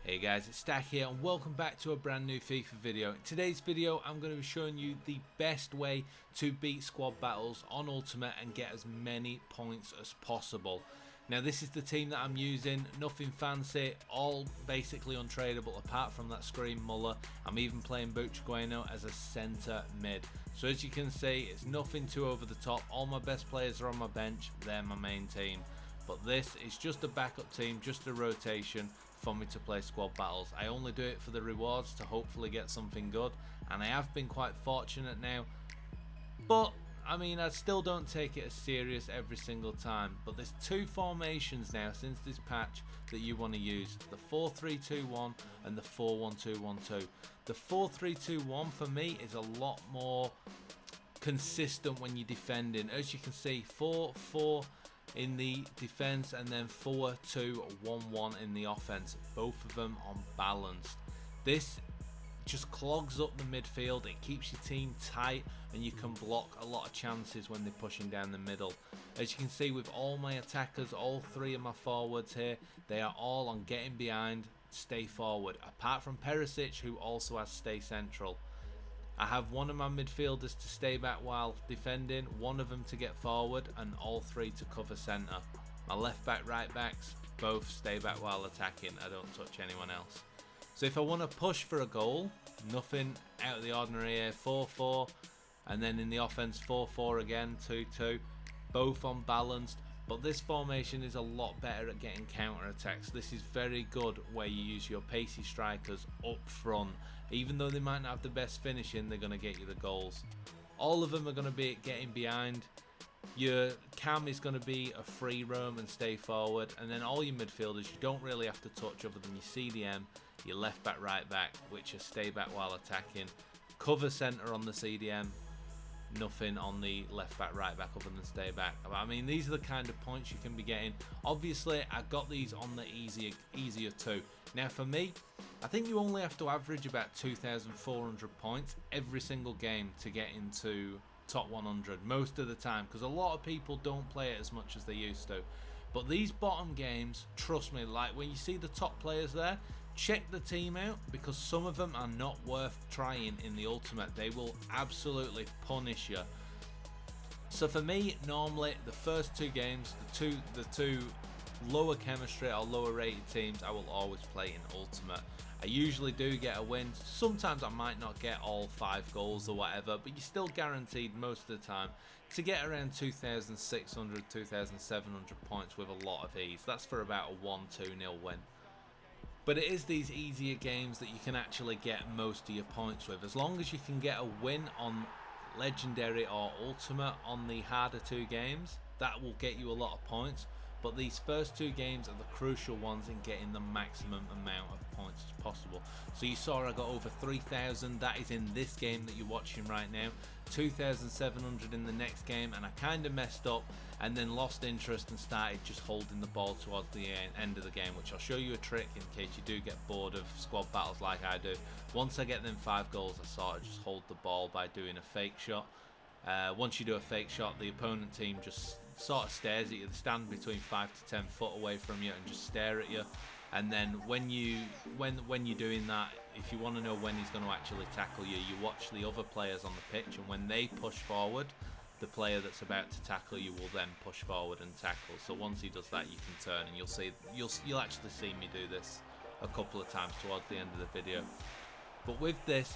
Hey guys, it's Stack here and welcome back to a brand new FIFA video. In today's video I'm going to be showing you the best way to beat squad battles on Ultimate and get as many points as possible. Now this is the team that I'm using, nothing fancy, all basically untradeable apart from that Scream Muller. I'm even playing Buchgueno as a centre mid. So as you can see, it's nothing too over the top. All my best players are on my bench, they're my main team. But this is just a backup team, just a rotation for me to play squad battles. I only do it for the rewards to hopefully get something good, and I have been quite fortunate now. But I mean, I still don't take it as serious every single time. But there's two formations now since this patch that you want to use: the 4-3-2-1 and the 4-1-2-1-2. The 4-3-2-1 for me is a lot more consistent when you're defending. As you can see, 4-4 in the defense and then 4-2-1-1 in the offense, both of them on balanced. This just clogs up the midfield, it keeps your team tight, and you can block a lot of chances when they're pushing down the middle. As you can see with all my attackers, all three of my forwards here, they are all on getting behind, stay forward, apart from Perisic, who also has stay central. I have one of my midfielders to stay back while defending, one of them to get forward, and all three to cover centre. My left back, right backs, both stay back while attacking. I don't touch anyone else. So if I want to push for a goal, nothing out of the ordinary here. 4-4, and then in the offense 4-4 again, 2-2, both on balanced. But this formation is a lot better at getting counter attacks. This is very good where you use your pacey strikers up front. Even though they might not have the best finishing, they're going to get you the goals. All of them are going to be getting behind. Your cam is going to be a free roam and stay forward. And then all your midfielders you don't really have to touch other than your CDM, your left back, right back, which are stay back while attacking. Cover centre on the CDM. Nothing on the left back, right back other than stay back. I mean, these are the kind of points you can be getting. Obviously, I got these on the easier too. Now for me, I think you only have to average about 2,400 points every single game to get into top 100 most of the time, because a lot of people don't play it as much as they used to. But these bottom games, trust me, like when you see the top players there, check the team out, because some of them are not worth trying in the Ultimate. They will absolutely punish you. So for me, normally the first two games, the two lower chemistry or lower rated teams, I will always play in Ultimate. I usually do get a win. Sometimes I might not get all 5 goals or whatever, but you're still guaranteed most of the time to get around 2,600, 2,700 points with a lot of ease. That's for about a 1-2-0 win. But it is these easier games that you can actually get most of your points with. As long as you can get a win on Legendary or Ultimate on the harder 2 games, that will get you a lot of points. But these first 2 games are the crucial ones in getting the maximum amount of points as possible. So you saw I got over 3,000, that is in this game that you're watching right now. 2,700 in the next game, and I kind of messed up and then lost interest and started just holding the ball towards the end of the game, which I'll show you a trick in case you do get bored of squad battles like I do. Once I get them 5 goals, I sort of just hold the ball by doing a fake shot. Once you do a fake shot, the opponent team just sort of stares at you. They stand between 5 to 10 foot away from you and just stare at you. And then when you're doing that, if you want to know when he's going to actually tackle you, you watch the other players on the pitch, and when they push forward, the player that's about to tackle you will then push forward and tackle. So once he does that, you can turn, and you'll actually see me do this a couple of times towards the end of the video. But with this,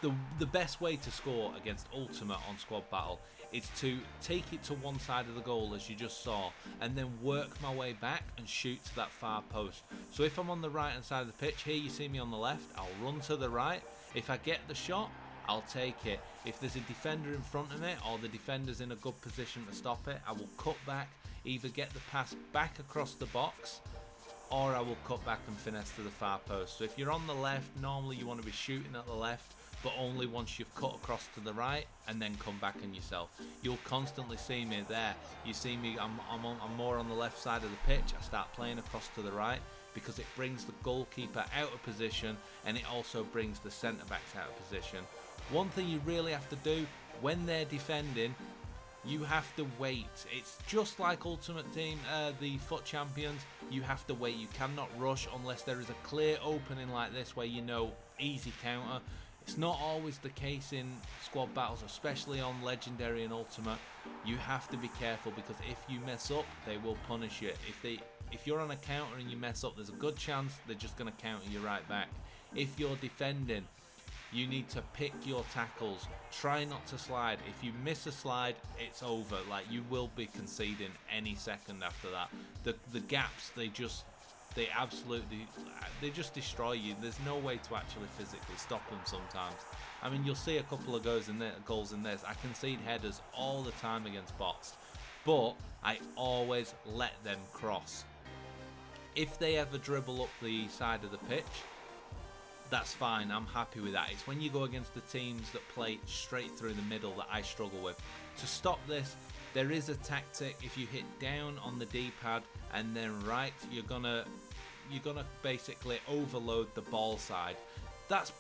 the best way to score against Ultimate on Squad Battle is to take it to one side of the goal, as you just saw, and then work my way back and shoot to that far post. So if I'm on the right hand side of the pitch, here you see me on the left, I'll run to the right. If I get the shot, I'll take it. If there's a defender in front of me or the defender's in a good position to stop it, I will cut back, either get the pass back across the box, or I will cut back and finesse to the far post. So if you're on the left, normally you want to be shooting at the left, but only once you've cut across to the right and then come back on yourself. You'll constantly see me there. You see me, I'm more on the left side of the pitch. I start playing across to the right because it brings the goalkeeper out of position, and it also brings the centre backs out of position. One thing you really have to do when they're defending, You have to wait. It's just like Ultimate Team, the FUT Champions. You have to wait. You cannot rush unless there is a clear opening like this where you know easy counter. It's not always the case in squad battles, especially on Legendary and Ultimate. You have to be careful because if you mess up, they will punish you. If you're on a counter and you mess up, there's a good chance they're just going to counter you right back. If you're defending, you need to pick your tackles. Try not to slide. If you miss a slide, it's over. Like, you will be conceding any second after that. The gaps, they just destroy you. There's no way to actually physically stop them sometimes. I mean, you'll see a couple of goals in this. I concede headers all the time against bots, but I always let them cross. If they ever dribble up the side of the pitch, that's fine. I'm happy with that. It's when you go against the teams that play straight through the middle that I struggle with. To stop this, there is a tactic. If you hit down on the D-pad and then right, you're gonna basically overload the ball side. That's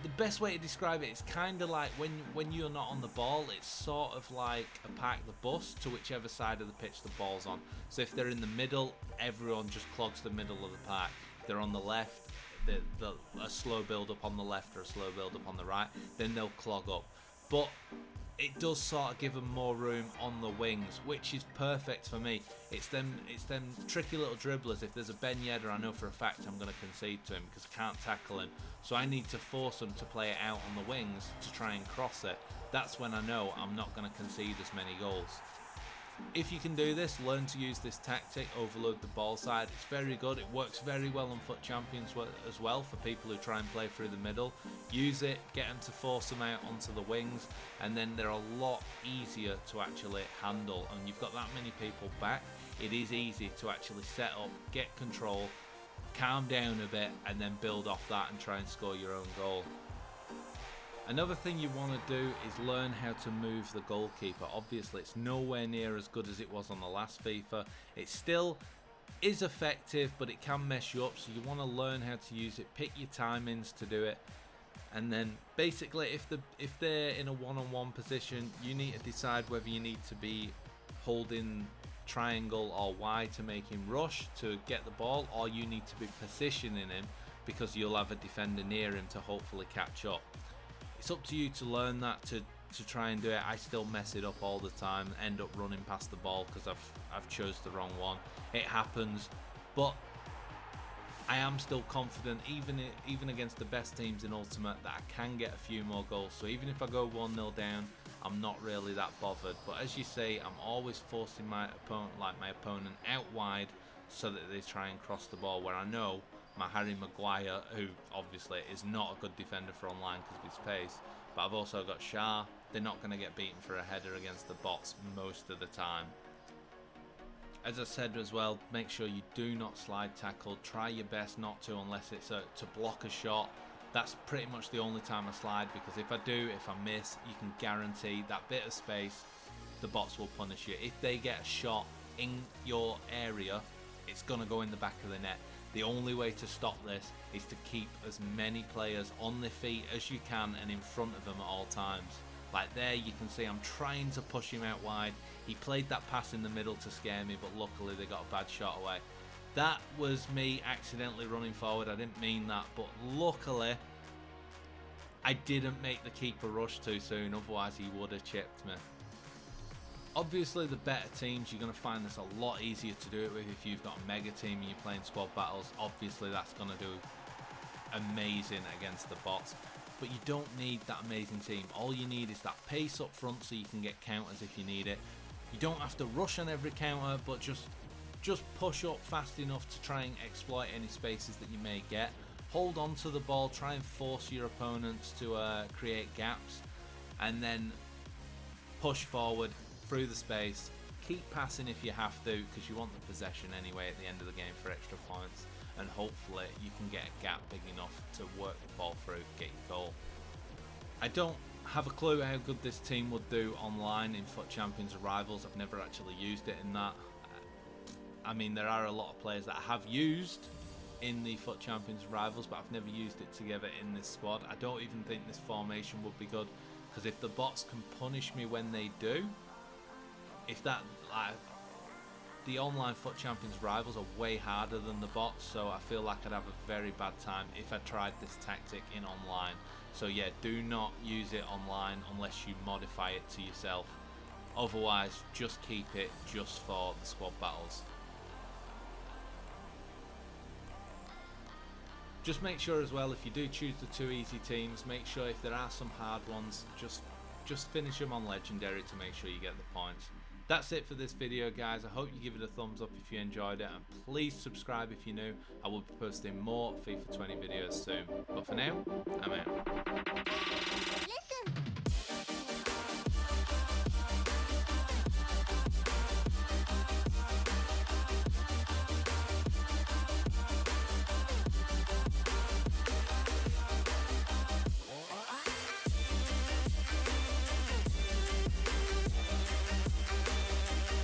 the best way to describe it. It's kind of like when you're not on the ball, it's sort of like a park the bus to whichever side of the pitch the ball's on. So if they're in the middle, everyone just clogs the middle of the park. If they're on the left, a slow build up on the left or a slow build up on the right, then they'll clog up. But it does sort of give them more room on the wings, which is perfect for me. It's them tricky little dribblers. If there's a Ben Yedder, I know for a fact I'm going to concede to him because I can't tackle him. So I need to force them to play it out on the wings to try and cross it. That's when I know I'm not going to concede as many goals. If you can do this, learn to use this tactic, overload the ball side. It's very good. It works very well on FUT Champions as well for people who try and play through the middle. Use it, get them to force them out onto the wings, and then they're a lot easier to actually handle. And you've got that many people back, it is easy to actually set up, get control, calm down a bit, and then build off that and try and score your own goal. Another thing you want to do is learn how to move the goalkeeper. Obviously, it's nowhere near as good as it was on the last FIFA. It still is effective, but it can mess you up, so you want to learn how to use it. Pick your timings to do it. And then basically, if they're in a one-on-one position, you need to decide whether you need to be holding triangle or Y to make him rush to get the ball, or you need to be positioning him because you'll have a defender near him to hopefully catch up. It's up to you to learn that, to try and do it. I still mess it up all the time, end up running past the ball because I've chose the wrong one. It happens, but I am still confident, even against the best teams in Ultimate, that I can get a few more goals. So even if I go 1-0 down, I'm not really that bothered. But as you say, I'm always forcing my opponent out wide so that they try and cross the ball, where I know my Harry Maguire, who obviously is not a good defender for online because of his pace, but I've also got Shah. They're not going to get beaten for a header against the bots most of the time. As I said as well, make sure you do not slide tackle. Try your best not to, unless it's to block a shot. That's pretty much the only time I slide, because if I do, if I miss, you can guarantee that bit of space, the bots will punish you. If they get a shot in your area, it's going to go in the back of the net. The only way to stop this is to keep as many players on their feet as you can and in front of them at all times. Like there, you can see I'm trying to push him out wide. He played that pass in the middle to scare me, but luckily they got a bad shot away. That was me accidentally running forward. I didn't mean that, but luckily I didn't make the keeper rush too soon, otherwise he would have chipped me. Obviously, the better teams, you're going to find this a lot easier to do it with. If you've got a mega team and you're playing squad battles, obviously that's going to do amazing against the bots. But you don't need that amazing team. All you need is that pace up front so you can get counters if you need it. You don't have to rush on every counter, but just push up fast enough to try and exploit any spaces that you may get. Hold on to the ball, try and force your opponents to create gaps, and then push forward through the space. Keep passing if you have to, because you want the possession anyway at the end of the game for extra points, and hopefully you can get a gap big enough to work the ball through, get your goal. I don't have a clue how good this team would do online in FUT Champions or Rivals. I've never actually used it in that. I mean, there are a lot of players that I have used in the FUT Champions and Rivals, but I've never used it together in this squad. I don't even think this formation would be good, because if the bots can punish me when they do, if that, like, the online FUT Champions rivals are way harder than the bots, so I feel like I'd have a very bad time if I tried this tactic in online. So yeah, do not use it online unless you modify it to yourself. Otherwise, just keep it just for the squad battles. Just make sure as well, if you do choose the 2 easy teams, make sure if there are some hard ones, just finish them on legendary to make sure you get the points. That's it for this video, guys. I hope you give it a thumbs up if you enjoyed it, and please subscribe if you're new. I will be posting more FIFA 20 videos soon. But for now, I'm out.